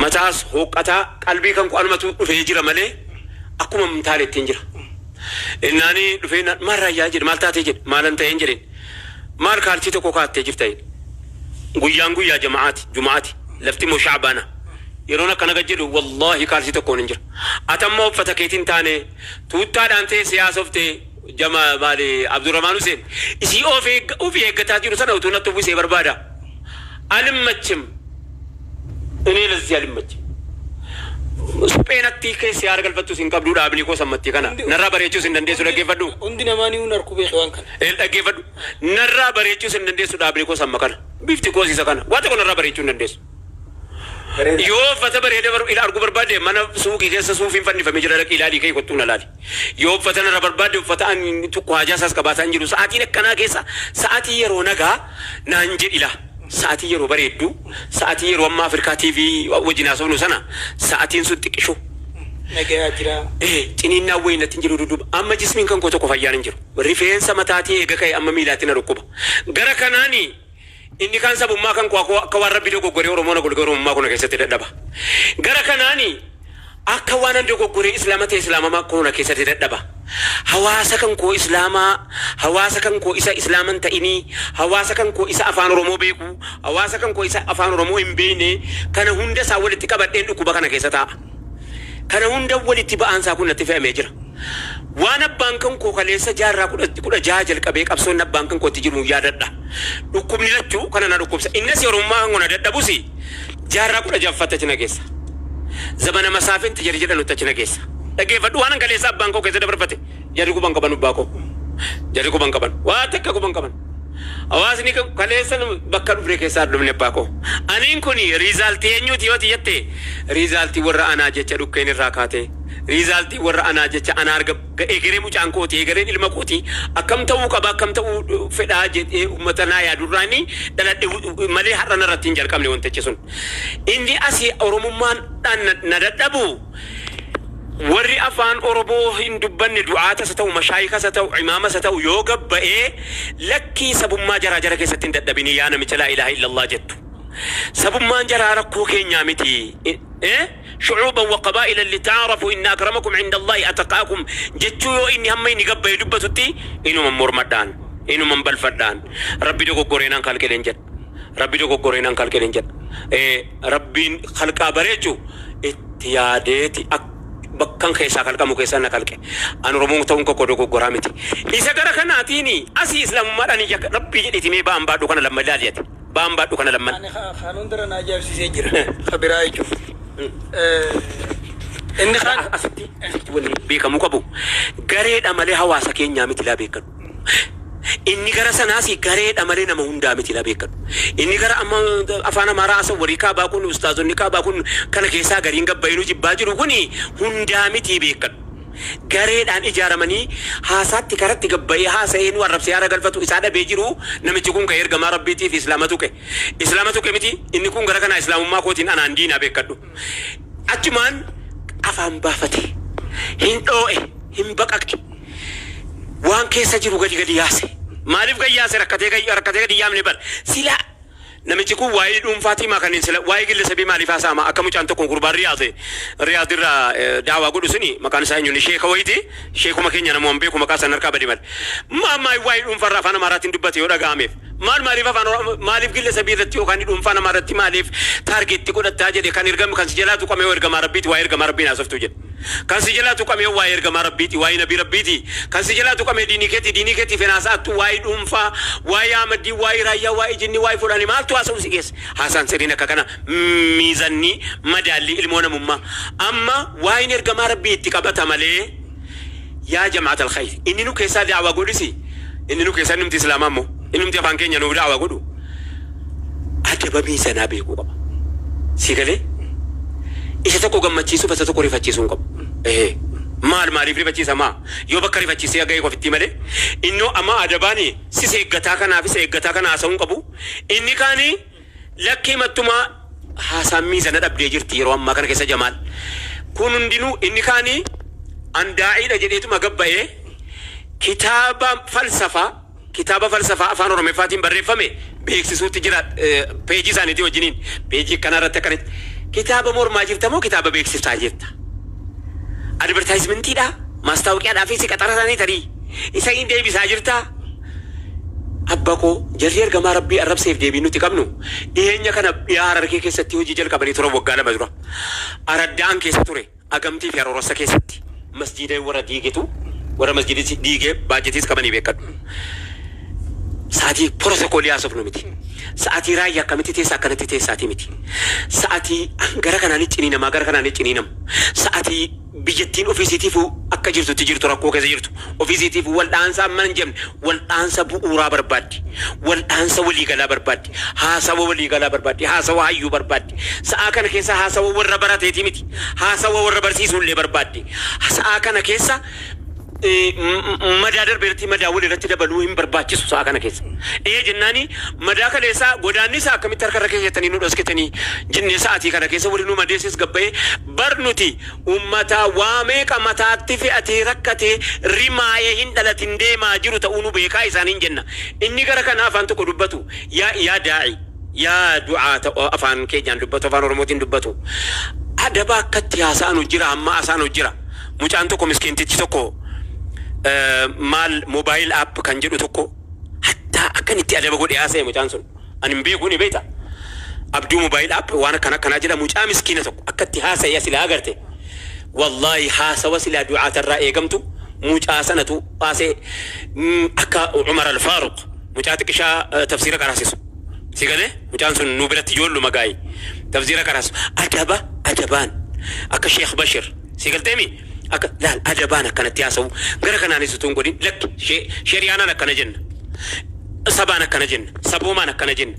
mataas hoqqataa qalbii kan qo'anumatu dhufee jira malee akkuma mtaaleetti hin jira innaani dhufee maal yaa jedhe maal taatee jedhe maalan ta'een jedheen maal kaalchi tokko kaattee jirta'in guyyaa jumaati lafti moo shacbaana yeroon akkana gajjedhu wallahi kaalchi tokkoon hin jira atammoo uffata keetiin taane tuuttaadhaan ta'e siyaasoftee jama maali Abdurrahman Hussein isii ofii eeggataa jiru sana utuu natti uffisee barbaada alimmachim inni lazzi alimmachim Supheenatti keessi yaada galfattu sin qabdu dhaabni koo sammatti kana narraa bareechuu sin dandeessu dhaggeeffadhu hundi namaanii hun harku beeku waan kana dhaggeeffadhu narraa bareechuu sin dandeessu dhaabni koo samma kana bifti koosiisa kana waan tokko narraa bareechuu hin dandeessu yoo uffata bareeda ila argu barbaade mana suuqii keessa suufiin fannifamee jira dhaqi ilaalii kee kottuu na laali yoo uffata narraa barbaade uffata ani tokko hajaa isaas qabaataan jiru sa'aatiin akkanaa keessa sa'aatii yeroo nagaa naan jedhila sa'aatii yeroo bareeddu sa'aatii yeroo amma Afrikaa TV wajjin haasofnu sana sa'aatiin sun xiqqishu nagaa jira ciniinnaa wayinatti hin jiru duduba amma jismiin kan koo tokko fayyaan hin jiru rifeensa mataatii eega ka'e amma miilaatti na dhukkuba gara kanaani inni kan sabummaa kan koo akka waan rabbi dogoggoree Oromoo na golgoree Oromummaa kuna keessatti dadhaba gara kanaani akka waan an dogoggoree Islaama ta'e Islaamamaa kuna keessatti dadhaba hawaasa kan koo Islaamaa hawaasa kan koo isa Islaaman ta'ini hawaasa kan koo isa afaan Oromoo beeku hawaasa kan koo isa afaan Oromoo hin beekne kana hunda isaa walitti qabadheen dhukkuba kana keessa taa'a kana hunda walitti ba'aansaa kun natti fe'amee jira waan abbaan kan koo kaleessa jaarraa kudha jaha jalqabee qabsoon abbaan kan kootti jiru yaadadha dhukkubni lachuu kana na dhukkubsa innis Oromummaa kan na dadhabusi jaarraa kudha jaffatta cina keessa zamana masaafin tajaajilan jedhanutti cina keessa dhaggeeffadhu waan kaleessa abbaan koo keessa dabarfate jarri kuban qaban ubbaa koo jarri kuban qaban waa takka kuban qaban hawaasni kaleessa bakka dhufree keessaa dhumne abbaa koo aniin kuni riizaaltii eenyuuti yoo jette riizaaltii warra anaa jecha dhukkeen irraa kaatee riizaaltii warra anaa jecha anaa arga egeree mucaan kooti egereen ilma kooti akkam ta'uu qaba akkam ta'uu fedhaa jedhee uummata naa yaadurraani dhaladhe malee har'an irratti hin jalqabne wantichi sun inni asii Oromummaan na dadhabu warri afaan Oromoo hin dubbanne du'aata sa ta'u mashaayika sa ta'u imaama sa ta'u yoo gabba'ee lakkii sabummaa jara keessatti hin dadhabini yaa namicha laa ilaaha illallah jettu sabummaan jaraa rakkoo keenyaa miti شعوبا وقبائلا لتعرفوا إن أكرمكم عند الله أتقاكم جتشو إني هم إني قبّا يدبتوتي إنو من مرمدان إنو من بلفدان ربي دوكو قرينان خلق الانجل ربي دوكو قرينان خلق الانجل ربي خلقا بريجو اتياديتي bakkan keessa kalqamu keessa na kalqe an Oromoo ta'un ko dogo goramiti isa gara kanaatini asi islamummaadhaan ya rabbi jedhiti me ba ambaadhu kana lamma laaliyati ba ambaadhu kana lamma khanuun dara na ajaa'ibsiisee jira khabiraa jechuun inni khan asitti wali beekamu qabu gareedha malee hawaasa keenyaa miti laa beekanu inni gara sanaasi gareedha malee nama hundaa miti laa beekanu inni gara amma afaan Amaaraa asa wariikaa baakun ustaazonni kaa baakun kana keessaa gariin gabbayinuu jibbaa jiru kuni hundaa miti beekanu gareedhaan ijaaramanii haasaatti karatti gabbayee haasa'een warrabsee haara galfatu isaa dhabee jiru namichi kun ka ergamaa rabbiitiif islaamatu ke miti inni kun gara kana islaamummaa kootiin anaan diinaa beekadhu achumaan afaan baafate hin dhoo'e hin baqaqe waan keessa jiru gadi yaase maaliif gayyaase rakkatee gadi yaamne bar sila namichi kun waa'ee dhuunfaatii makanin sila waa'ee gillisa bi maaliif haasa'ama akka mucaan tokko gurbaan riyaadirra daawaa godhu suni maqaan isaa eenyuun sheeka wayiiti sheekuma keenya namoon beeku maqaa san harkaa badi male maammaa waa'ee dhuunfarraa afaan Amaaraatiin dubbate yoo dhaga'ameef maaliif gillisa bi irratti yookaan dhuunfaa Amaaraatti maaliif taargeetti godhattaa jedhe kan ergamu kan si jalaa tuqame yoo ergamaa rabbiiti waa'ee ergamaa rabbiin haasoftu jedhe kan si jalaa tuqame yoo waa'ee ergamaa rabbiiti waa'ee nabii rabbiiti kan si jalaa tuqame diinii keetii fenaasaattu waa'ee dhuunfaa waa'ee Ahmadii waa'ee raayyaa waa'ee jinni waa'ee fudhanii maaltu haasa'u si geesse haasaan sirriin akka kana miizanni madaalli ilmoo namummaa amma waa'een ergamaa rabbiitti qabata malee yaa jama'atal khayr inni nu keessaa daawaa godhisi inni nu keessaa numti islaamaa immoo inni numti afaan keenya nuuf daawaa godhu adaba miizanaa beekuu qaba si galee isa tokko gammachiisu basa tokko rifachiisuu qabu maaliif rifachiisa maa yoo bakka rifachiisee gahee qofitti malee innoo amma adabaani si seeggataa kanaaf seeggataa kana haasa'uu qabu inni kaani lakkii mattumaa haasaan miizana dhabdee jirti yeroo ammaa kana keessa Jamaal kun hundinuu inni kaani andaa'iidha jedheetuma gabba'ee kitaaba falsafaa afaan Oromeeffaatiin barreeffame beeksisuutti jira peejii isaaniitii wajjiniin peejii kanarratti akkanatti kitaaba mormaa jirta moo kitaaba beeksiftaa jirta? Advertisementiidha maastaawoqiyaadhaa fi siqaxara isaanii tarii isa hin deebisaa jirta. Abba koo jarri ergamaa rabbii arrabseef deebii nuti qabnu dhiyeenya kana dhiyaa Harargee keessatti hojii jalqabanii tura waggaa lama dura. Araddaan keessa ture Agamtii fi Arooressa keessatti masjiida warra diigetu warra masjiidii diigee baajetiis qabanii beekadhu. Sa'aatii protokoliyaa sofnu miti. Sa'aatii raayyaa akkamitti teessaa akkanatti teessaatii miti. Sa'aatii gara kanaan cinii namaa gara kanaan cinii namu. Sa'aatii biyyattiin ofiisiitiif akka jirtutti jirtu rakkoo keessa jirtu. Ofiisiitiif waldhaansa amma hin jemne waldhaansa bu'uuraa barbaaddi. Waldhaansa waliigalaa barbaaddi. Haasawa waliigalaa barbaaddi. Haasawa hayyuu barbaaddi. Sa'aa kana keessa haasawa warra barateeti miti. Haasawa warra barsiisuullee barbaaddi. Sa'aa kana keessa madaa darbeetti madaa walirratti dabaluu hin barbaachisu sa'a kana keessa. Jennaani madaa kaleessa godaannisa akkamitti harka keessatti nu dhoskitanii jennee sa'aatii kana keessa waliin nu madeessis gabba'ee barnuti ummata waa meeqa mataatti fe'atee rakkatee rimaayee hin dhalatin deemaa jiru ta'uu nu beekaa isaaniin jenna. Inni gara kana afaan tokko dubbatu yaa daa'i yaa du'aa afaan keenyaan dubbatu afaan Oromootiin dubbatu. Adaba akkatti haasa'anu jira amma haasa'anu jira. Mucaan tokko miskiintichi tokko maal mobile app kan jedhu tokko hatta akkanitti adaba godhee haasa'e mucaan sun ani hin beeku ni beekta. Abduu mobile app waan akkana jedha mucaa miskiina tokko akkatti haasa'e silaa agarte wallahi haasawa silaa du'aatarraa eegamtu mucaa sanatu haasa'e akka Umar al-Faaruq mucaa xiqqishaa tafsiira qaraasisu si galee mucaan sun nu biratti ijoollu magaayi tafsiira qaraasu adabaan akka Sheekh Bashir si galteemi akka laal adabaan akkanatti haasa'u gara kanaanis utuu hin godhin lakki shari'aan akkana jenna sabaan akkana jenna saboomaan akkana jenna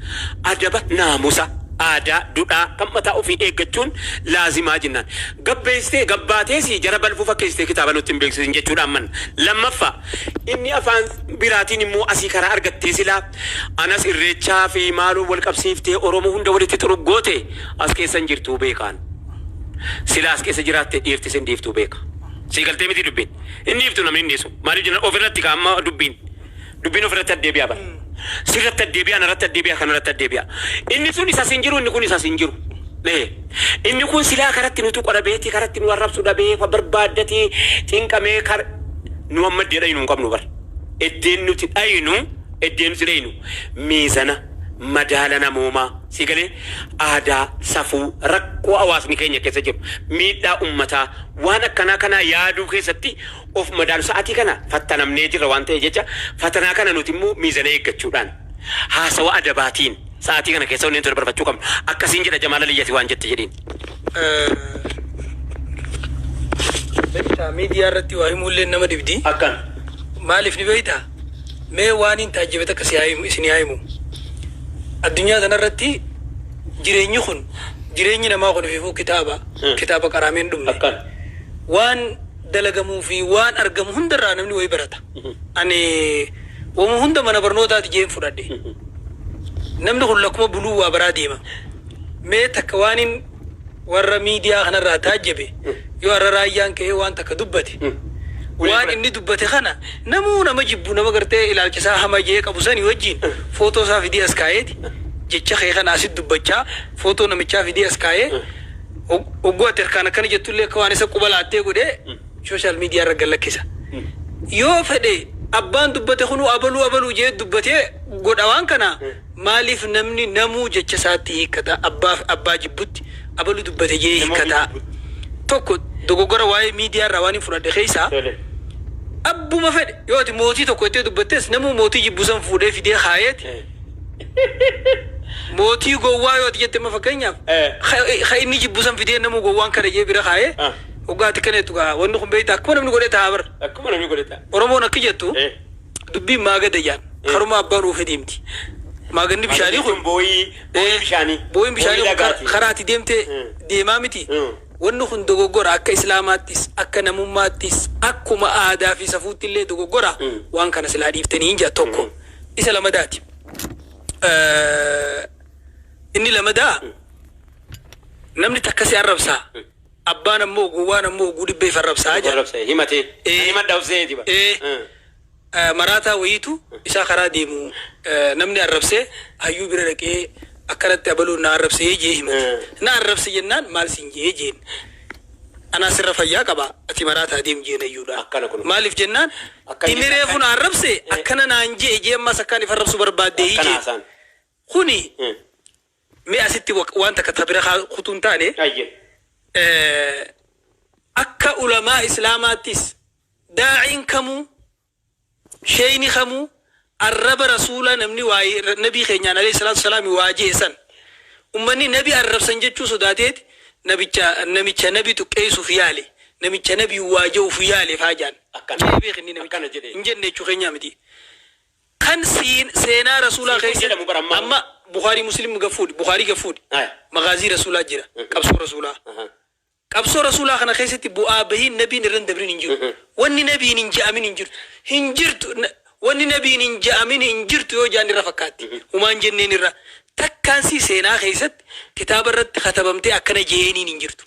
adaba naamusa aadaa duudhaa kan mataa ofii eeggachuun laazimaa jennaan gabbeessitee gabbaateesi jara balfuu fakkeessitee kitaaba nutti hin beeksisin jechuudha amman lammaffaa inni afaan biraatiin immoo asii karaa argattee silaa anas irreechaa fi maaluu wal qabsiiftee Oromoo hunda walitti xuruggoote as keessan jirtuu beekaan silaa as keessa jiraattee dhiirtis hin dhiiftuu beeka si galtee miti dubbiin inni iftu namni hin dhiisu maaliif jenna ofirratti kaa'amma dubbiin ofirratti addeebi'aa bara. Sirratti addeebi'aa narratti addeebi'aa kanarratti addeebi'aa. Inni sun isa sin jiru inni kun isa sin jiru. Inni kun silaa karatti nutu qorabeeti karatti nu arrabsu dhabee barbaaddatee xinqamee nu amma iddee dhayinu hin qabnu bara. Iddeen nuti dhayinu miizana madaala namoomaa si galee aadaa safuu rakkoo hawaasni keenya keessa jiru miidhaa ummataa waan akkanaa kana yaaduu keessatti of madaalu sa'aatii kana fattanamnee jirra waan ta'e jecha fatanaa kana nuti immoo miizana eeggachuudhaan haasawa adabaatiin sa'aatii kana keessa wanneen barbaachuu qabnu akkasiin jedha Jamaala Liyyati waan jette jedhiin. Beektaa miidiyaa irratti waa himuullee nama dibdi. Akkan. Maaliif ni beektaa? Mee waan hin taajjabate akka isin haa himu. Addunyaa kanarratti jireenyi namaa kun fiifuu kitaaba qaraameen dhumne. Akkan. Waan dalagamuu fi waan argamu hundarraa namni wayii barata. Ani wamu hunda mana barnootaati jeen fudhadhe. Namni kun lakkuma buluu waa baraa deema. Mee takka waan warra miidiyaa kanarraa taajjabe yoo har'a raayyaan ka'ee waan takka dubbate. Waan inni dubbate kana nama jibbu nama gartee ilaalchisaa hama jee qabu sanii wajjin footoo isaa fidee as kaa'eeti jecha kee kana asit dubbachaa footoo namichaa fidee as kaa'ee oggoo ati harkaan akkana jettullee akka waan isa quba laattee godhee sooshaal miidiyaa irra gallakkisa. Yoo fedhe abbaan dubbate kunu abaluu jee dubbatee godha waan kana maaliif namuu jecha isaatti hiikkata abbaa jibbutti abaluu dubbate jee hiikkata tokko dogoggora waa'ee miidiyaa irraa waan hin fudhadhe keessaa abbuma fedhe yoo ati mootii tokko itti dubbattes namuu mootii jibbusan fuudhee fidee kaayeeti mootii gowwaa yoo ati jette ma fakkeenyaaf inni jibbusan fidee namuu gowwaan kana jee bira kaayee waggaatti kaneetu gaa wanni kun beektaa akkuma namni godhee ta'a bara. Akkuma namni godhee ta'a. Oromoon akka jettu dubbiin maagada jaan karuma abbaan oofee deemti. Maaganni bishaanii kun booyin bishaanii karaatti deemaa miti. Wanni kun dogoggora akka islaamaattis akka namummaattis akkuma aadaa fi safuutti illee dogoggora waan kana silaa dhiiftanii hin jaa tokko isa lamadaati. Inni lamadaa namni takka si arrabsaa abbaan ammoo gowwaan ammoo guddibbee farrabsaa jira. Himatee himadha ofsee jiba. Maraataa wayiitu isaa karaa deemu namni arrabsee hayyuu bira dhaqee أكلت أبلو نعرب سيجي نعرب سيجنا مال سيجي أنا سر فيا كبا أتمرات هديم جينا يودا مالف جنان إني ريفون عرب سي أكنا نانجي جي ما سكاني فرب سوبر بعد يجي خوني مي أسيتي وانت كتبرة خطون تاني أكا علماء إسلاماتيس داعين كمو شيني خمو الرب رسولا نمني واي نبي خينيان عليه الصلاة والسلام واجه سن أمني نبي الرب سنجتشو سوداتيت نبي نبي تكيس فيالي نبي نبي واجه فيالي فاجان نبي خني نبي إنجن نشوف خينيامتي كان سينا رسولا خيسن أما بخاري مسلم غفود بخاري غفود مغازي رسولا جرا كبسو رسولا كبسو رسولا خنا خيستي بو أبيه نبي نرند برين إنجر وني نبي نينجا أمين إنجر هنجرت وني نبي نينجا أمين إنجرت يو جاني رفقاتي وما نجني نرا تكانسي سينا خيست كتاب الرد ختمتي أكنا جيني نينجرت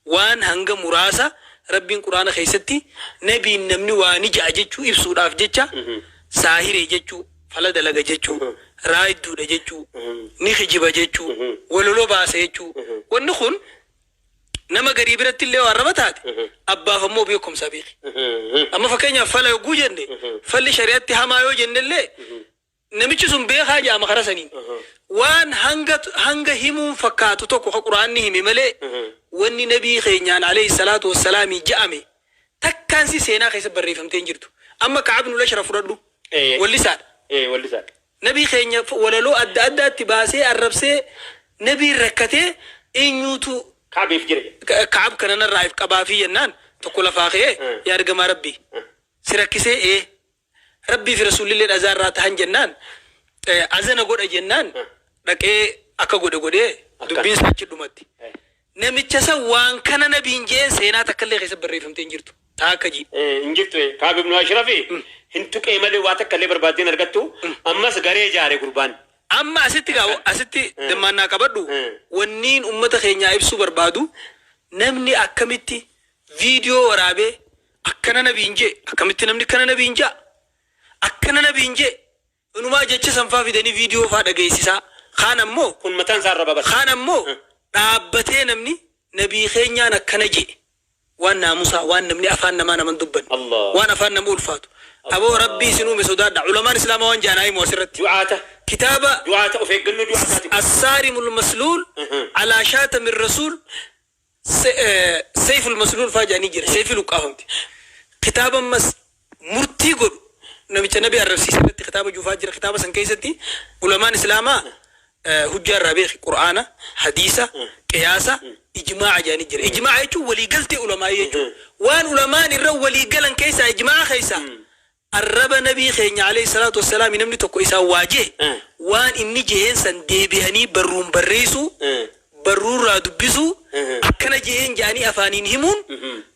وان هنگا مراسا ربين قرآن خيستي نبي نمني واني جاجتشو إبسود أفجتشا ساهر جتشو فلد لغا جتشو رايد دود جتشو نخجب جتشو ولولو باس جتشو ونخون نما غريب رتلي وربتات أبا فمو بيكم سابق أما فكانيا فلا يقول جندي فلي شريعتي هما يو جندي نمشي سنبيه حاجة أما خرسنين وان هنگا همون فكاتو توكو قرآن نهمي ملي واني نبي خينيان عليه الصلاة والسلام جامي تكانسي سينا خيس بريفهم تنجرتو أما كعب نولا شرف ردو واللسان واللسان نبي خينيا وللو أدى تباسي الربسي نبي ركته إنيوتو كعب يفجري كعب كننا رايف كبافي ينان تقول فاخيه يا رجم ربي سركسي ربي في رسول الله الأزار راتهن جنان أزنا قد جنان لكن أكا قد دبين ساتش دمتي نمتشسا وان كان نبي جين سينا تكلي خيس بريفهم تنجرتو تاكجي انجرتو كعب بن أشرفي هنتوك إيمالي واتك اللي بربادين أرغتو أما سغاري جاري قربان أما أستي دمانا كبدو ونين أمتا خينيا إبسو بربادو نمني أكمتي فيديو ورابي أكنا نبينجي أكمتي نمني كنا نبينجا أكنا نبينجي ونما جتش سنفا في دني فيديو فادا جيسيسا خانا مو كن متان سار ربا بس خانا مو رابطي نمني نبي خينيا نكنا جي وان ناموسا وان نمني أفان نمانا من دبن الله وان أفان نمو الفاتو أبو ربي سنو مسوداد علماء الإسلام وان جاناي موسرت دعاته كتابة دعاته وفي قلنا دعاته الصارم المسلول على شاتم الرسول سيف المسلول فاجاني جري سيف لقاهمتي كتابة مس مرتي قل نبي الرسول سنت كتابة جوفاجر كتابة سنكيستي علماء الإسلام هجار ربيع قرآن حديثة قياسة إجماع جاني جري إجماع يجو ولي قلتي علماء يجو وان علماء الرو ولي قلن كيسا إجماع خيسا الرب نبي خيني عليه الصلاة والسلام نمني تكو إسا واجه وان إني جهين سن ديبهني برون بريسو برون رادبسو أكنا جهين جاني أفانين همون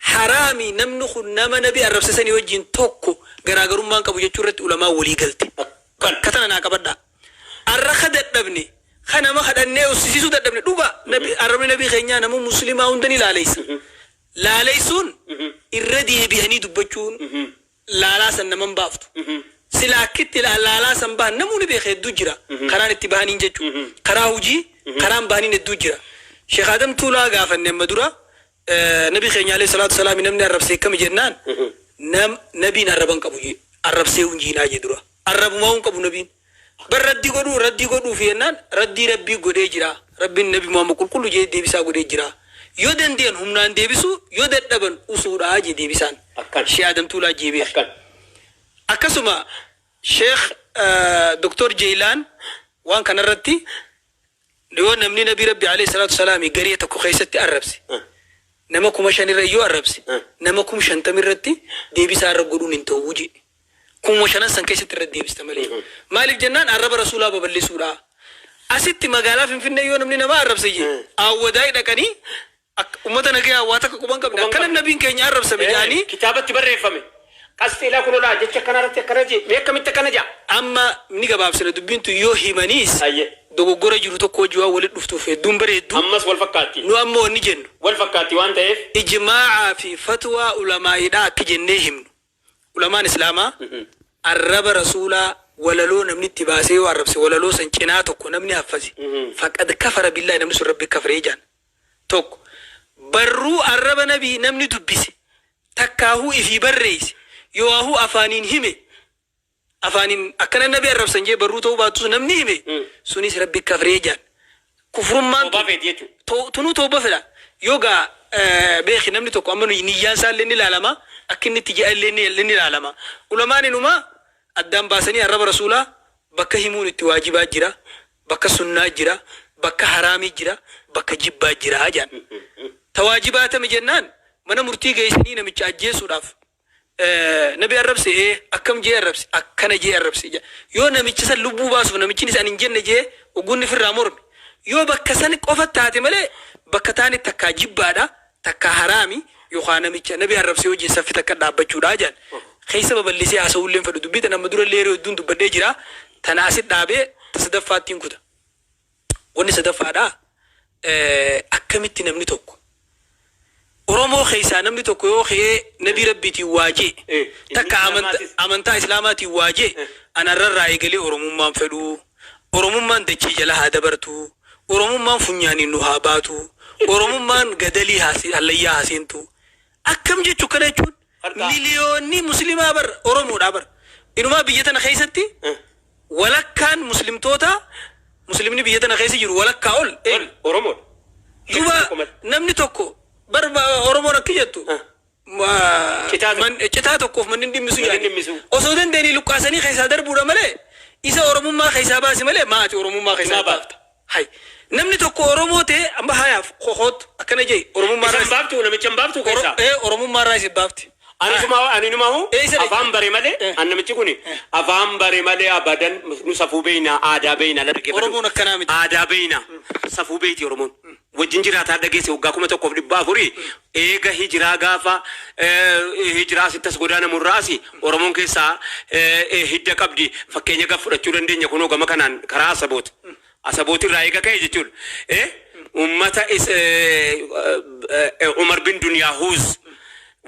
حرامي نمنخ نما نبي الرب سساني وجين توكو غراغرون بانك بجي چورت علماء ولي قلتي كتنا ناكا بدا الرخد الدبني خانا ما خد النيو سيسو الدبني دوبا الرب نبي خيني نمو مسلمة وندني لا ليسون الردي بهني دبچون لا سن من بافتو سلاكت لا سن بان نموني بخير دوجرا قران اتباهني جچو قراوجي قران باني ندوجرا شيخ آدم تولا غافن مدورا نبي خيني عليه الصلاه والسلام نمني الرب سي كم جنان نبي نربن قبوي الرب سي ونجينا جدرا الرب ما هون قبو نبي بردي غدو فينان ردي ربي غدي جرا ربي النبي محمد كل جي ديبسا غدي جرا يودن دين هم نان ديبسو يودن دبن اصول اجي ديبسان شيخ آدم تولا جيبي أكسما شيخ دكتور جيلان وان كان رتي لو نمني نبي ربي عليه الصلاة والسلام قرية تكو خيستي الربسي نمكم مشان الريو الربسي نمكم شان تمرتي ديبس الرب قولون انتو وجي كم مشان سنكيست الرد ديبس تملي مالك جنان الرب رسول الله ببلي سورة أسيت مقالة في النيو نمني نما الربسي أو داي دكاني أمتنا كيا واتك كمان كم كان النبي كينيا الربسي بجاني كتابة تبرر فمي كاستيلا كلولا جت كنارة كناجي ميك ميت كناجا أما نيجا بابسنا دبينتو يوهي منيس دوغو غورا جروتو كوجوا ولد دفتو في دومبري دو أمس والفكاتي نو أمو نيجن والفكاتي وانت إيه إجماع في فتوى علماء دا كجنهم علماء الإسلام الرب رسولا walaloo namni itti baasee waa arrabse walaloo san cinaa tokko namni haffasi faqad kafara billahi namni sun rabbi kafaree jaan tokko barruu arraba nabii namni dubbise takkaahuu ifii barreeyse yoo afaaniin hime afaaniin akkana nabii arrabsan jee barruu ta'uu baatu namni hime sunis rabbi kafaree jaan kufrummaan tunuu tooba fedha yoga beekhi namni tokko amma niyyaan isaallee ni ilaalama akka inni itti jedhallee ni ilaalama ulamaan inuma addaan baasanii arraba rasuulaa bakka himuun itti waajibaa jira bakka sunnaa jira bakka haraamii jira bakka jibbaa jira jaan tawaajibaatame jennaan mana murtii geessanii namicha ajjeesuudhaaf nabi arrabse akkam jee arrabse akkana jee arrabse yoo namicha san lubbuu baasuuf namichinis an hin jenne jee ogunni firraa mormi yoo bakka san qofa taate malee bakka taani takkaa jibbaadha takkaa haraami yookaan namicha nabi arrabse hojii saffi takka dhaabbachuudha jaan keessa babal'isee haasawulleen fedhu dubbii nama dura leeree hedduun dubbadhee jira tana asit dhaabee tasadaffaattiin kuta wanni sadaffaadha akkamitti namni tokko Oromoo keessaa namni tokko yoo ka'ee nabi rabbiitiin waajee takka amantaa islaamaatiin waajee anarrarraa eegalee oromummaan fedhu oromummaan dachii jala haa dabartu oromummaan funyaaniin nu haa baatu oromummaan gadalii hallayyaa haaseentu akkam jechuu kana jechuun miliyoonni muslimaa bar oromoodhaa bar inumaa biyya tana keessatti walakkaan muslimtoota muslimni biyya tana keessa jiru walakkaa ol oromoodha duba namni tokko barba oromoon akka jettu citaa tokkoof manni dhimmisu yaani osoo dandeenii luqqaasanii keessaa darbuudha malee isa oromummaa keessaa baasi malee maati oromummaa keessaa baafta hay namni tokko oromoo ta'e amma hayaaf qoqoot akkana jee oromummaa irraa baaftu namicha baaftu keessa oromummaa irraa isin baafti ani numahu afaan bare malee annamichi kuni afaan bare malee abadan nu safuu beeyna aadaa beeyna la dhagee oromoon akkanaa miti aadaa beeyna safuu beeyti oromoon wajjin jiraataa dhageesse waggaa 1440 eega hijiraa gaafa hijiraa sittas godaana murraasi oromoon keessaa hidda qabdi fakkeenya gaafa fudhachuu dandeenya kunoo gama kanaan karaa asabooti irraa eega ka'e jechuudha ummata Umar bin Dunyaahuz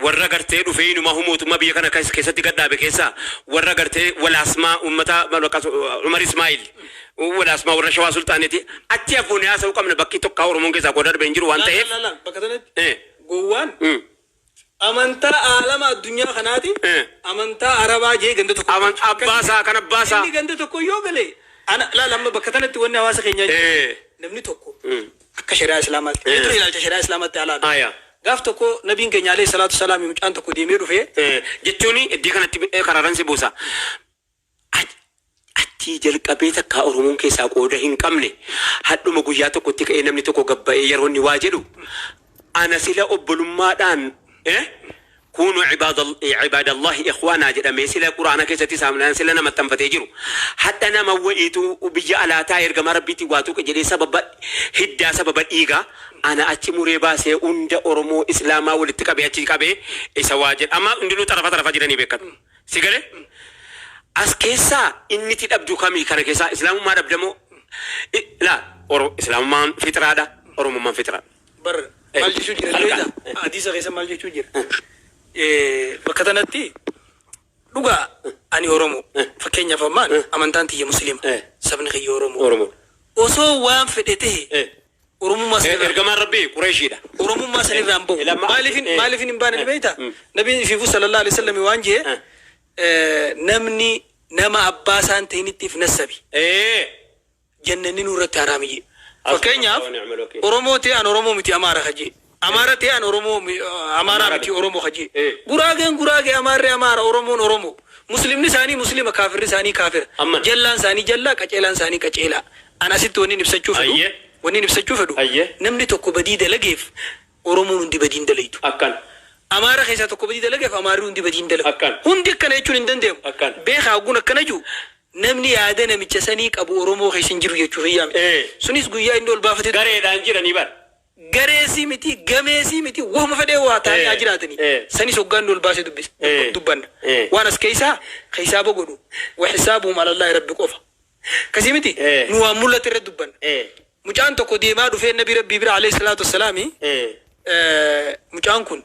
warra gartee dhufee inuma humootummaa biyya kana keessatti gadhaabe keessa warra gartee walaasmaa ummata Umar Ismail walaasmaa warra Shawaa Sultaaneeti achi afuun haasa'uu qabna bakki tokko oromoon keessaa qodaa darbee hin jiru waan ta'eef bakka sanatti gowwaan amantaa aalama addunyaa kanaati amantaa arabaa jee ganda tokko abbaasaa kan abbaasaa inni ganda tokko yoo galee lamma bakka sanatti wanni hawaasa keenyaa namni tokko akka shari'aa islaamaatti dura ilaalcha shari'aa islaamaatti alaala gaaf tokko nabiin keenya alayhi salaatu salaam mucaan tokko deemee dhufee jechuun iddii kanatti karaaran si buusa atti jalqabee takka oromoon keessaa qooda hin qabne hadhuma guyyaa tokkotti ka'ee namni tokko gabba'ee yeroo inni waa jedhu ana sila obbolummaadhaan كونوا عباد الله إخوانا جدا مثل القرآن كيسة تسامنا سلا نما تنفتيجرو حتى نما وإيتو وبيجي على تاير كما ربيتي واتو كجري سبب هدا سبب إيجا أنا أتي مريبا سي أند أرمو إسلاما ولتكابي أتي كابي إسواجد أما ندلو طرفا جراني بكت سيجري أسكيسا إني تدبدو كامي كان كيسا إسلام ما دبدمو لا إسلام ما فطرة دا أرمو ما فطرة بر مالجي شو جرا حديث غيسا مالجي شو جرا bakka tanatti dhugaa ani oromoo fakkeenyaaf ammaan amantaan tiyya muslima sabni kiyya oromoo osoo waan fedhe ta'e oromummaa sanirraa ergamaan rabbii qureeshiidha oromummaa sanirraa hin bahu maaliif hin baane beeyta nabiin fiifu sallallahu alaihi wasallam waan jee namni nama abbaa isaan ta'inittiif nasabi jannanni nurratti haraamiyye fakkeenyaaf oromoo ta'e an oromoo miti amaara kajee Amara te an oromo amara miti oromo khaji gurage amara oromo muslim ni sani muslima kafir sani kafir jallan sani jalla qacelan sani qacela ana sitti woni nibsachu fedu namni tokko badii dalageef oromo hundi badii dalaytu akkan amara khaysa tokko badii dalageef amara hundi badii dalaytu hundi kana jechuun hin dandeemu beeka guna kana ju namni yaada namicha sanii qabu oromo khaysin jiru jechuuf yaame sunis guyyaa indol baafate gareedhaan jiranii bar gareesi miti gameesi miti wama fedhe waa taa'anii ajiraatanii sani soggaan dol baasee dubbanna waan as keeysaa bogodhu wa xisaabuhum ala allahi rabbi qofa kasii miti nu waan mul'ate irra dubbanna mucaan tokko deemaa dhufee nabi rabbii bira alayhi salaatu wassalaami mucaan kun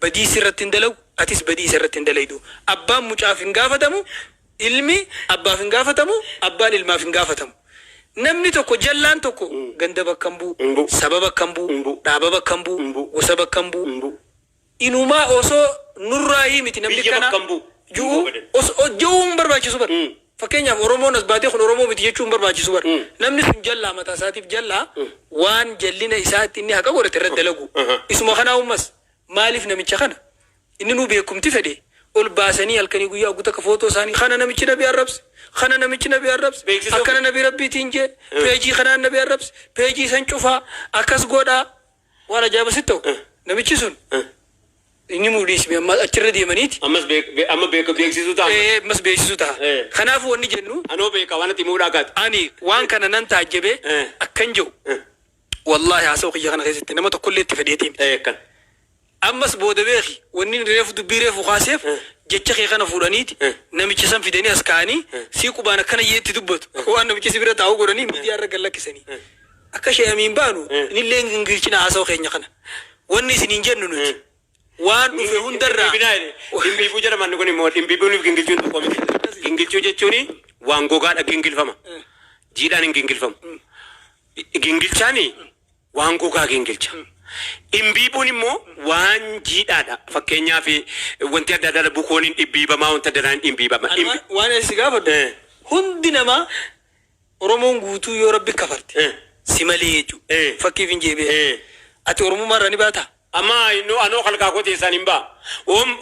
badii sirratti hin dalagu atis badii sirratti hin dalaydu abbaan mucaaf hin gaafatamu ilmi abbaaf hin gaafatamu abbaan ilmaaf hin gaafatamu namni tokko jallaan tokko ganda bakka hin bu'u saba bakka hin bu'u dhaaba bakka hin bu'u gosa bakka hin bu'u inumaa osoo nurraa miti namni kana juu juun barbaachisu bar fakkeenyaaf Oromoon as baatee kun Oromoo miti jechuun barbaachisu bar namni sun jallaa mataa isaatiif jallaa waan jallina isaatti inni haqa godhate irratti dalagu isuma kanaa ummas maaliif namicha kana inni nu beekumti fedhe ol baasanii halkanii guyyaa guutaa ka footoo isaanii kana namichi nabi arrabs kana namichi nabi arrabs akkana nabi rabbiitiin jee peejii kana nabi arrabs peejii san cufaa akkas godhaa waan ajaa'iba sitti ta'u namichi sun inni muudis be amma achirra deemaniiti amma beeksisu ta'a mas beeksisu ta'a kanaafuu wanni jennu anoo beeka waan ati muudhaa kaati ani waan kana nan taajjabe akkan jiru wallahi haasa'u kiyya kana keessatti nama tokkollee itti fedheetiin kan ammas booda beeki wanni reefu dubbii reefu kaaseef jecha kee kana fuudhaniiti namicha san fidanii as kaa'anii sii qubaan akkana yeetti dubbatu waan namichi si bira taa'u godhanii miidiyaa irra gallakkisanii akka ishee amiin baanu inillee gingilchina haasa'u keenya kana wanni isiniin jennu nuti waan dhufe hundarraa dhimbiibuu jedhaman kun immoo dhimbiibuuniif gingilchuun tokko miti gingilchuu jechuun waan gogaadha gingilfama jiidhaan hin gingilfamu gingilchaani waan gogaa gingilcha dhimbiibuun immoo waan jiidhaadha fakkeenyaaf wanti adda addaa bukooniin dhibbiibamaa wanta danaan dhimbiibama waan asi gaafadhu hundi namaa Oromoon guutuu yoo rabbi kafarte si malee jechuudha fakkiif hin jeebee ati Oromummaa irraa ni baata amma anoo halkaa kootee isaan hin baa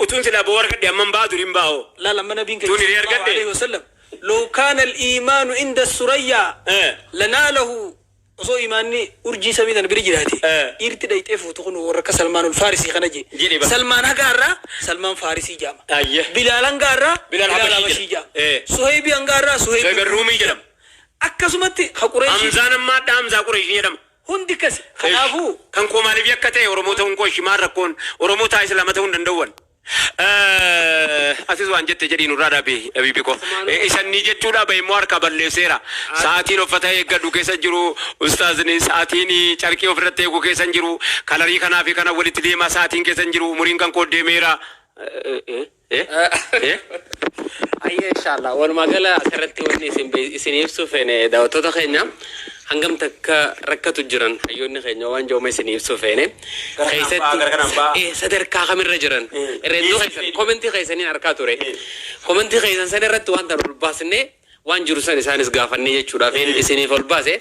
utuun silaa boo argadhe amman baa dur hin baa لا لما نبي توني ريال قد عليه وسلم لو كان الإيمان عند السرية لناله وصو إيماني أرجي سميدا برجلاتي إرتدى يتفو تكون ورك سلمان الفارسي خنجي سلمان هقارا سلمان فارسي جام بلال هقارا بلال حبشي جام سهيبي هقارا سهيب الرومي جرم أكسمتي خقريشي أمزان ما دام زاقريشي جرم هندي كس خلافو كان كومالي بيكتة ورموته ونكو شمار ركون ورموته إسلامته وندندون أسيس وانجت جدي نورا بي أبي بيكو إيشان نيجت تودا بي موار كابل سيرا ساعتين وفتاة قدو كيسان جرو أستاذني ساعتين شاركي وفرته كو كيسان جرو كالاري كنا في كنا ولي تليما ساعتين كيسان جرو مرين كان كود ميرا أيه إن شاء الله وأنا ما قال أسرت وني سنيفسو فين داوتو تخينا hangam takka rakkatu jiran hayyoonni keenya waan joomay siniibsu feene keessatti sadarkaa kamirra jiran reddoo keessan komentii keessaniin arkaa ture komentii keessan san irratti waan tan ol baasne waan jiru san isaanis gaafannee jechuudhaaf isiniif ol baase